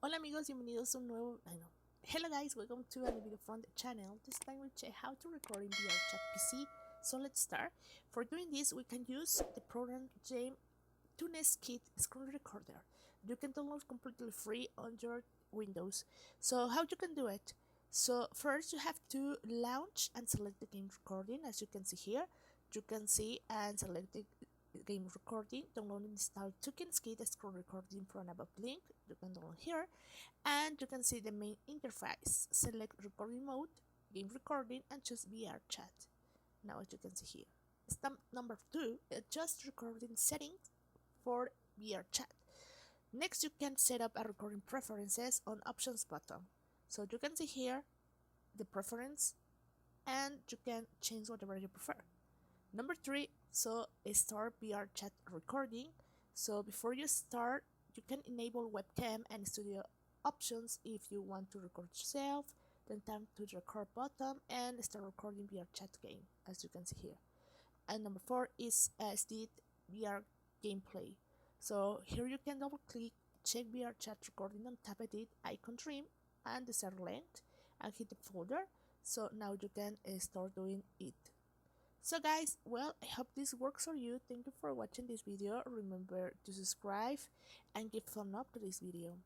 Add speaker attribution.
Speaker 1: Hola amigos, bienvenidos a un nuevo... Hello guys, welcome to a new video from the channel. This time we'll check how to record in VRCHAT PC. So let's start. For doing this, we can use the program TuneS Kit Screen Recorder. You can download completely free on your Windows. So how you can do it? So first you have to launch and select the game recording. As you can see here, you can see and select the game recording, download and install TuneS Kit Screen Recording from above link. You can download here, and you can see the main interface. Select recording mode, game recording, and choose VRCHat. Now as you can see here. Step number 2, adjust recording settings for VRCHat. Next, you can set up a recording preferences on options button. So you can see here the preference, and you can change whatever you prefer. Number 3, so start VRCHat recording. So before you start, you can enable webcam and studio options if you want to record yourself. Then tap to the record button and start recording VRCHat game, as you can see here. And number 4 is SD VR gameplay. So here you can double click, check VRCHat recording, and tap edit icon trim and the set length and hit the folder. So now you can start doing it. So guys, well, I hope this works for you. Thank you for watching this video. Remember to subscribe and give thumb up to this video.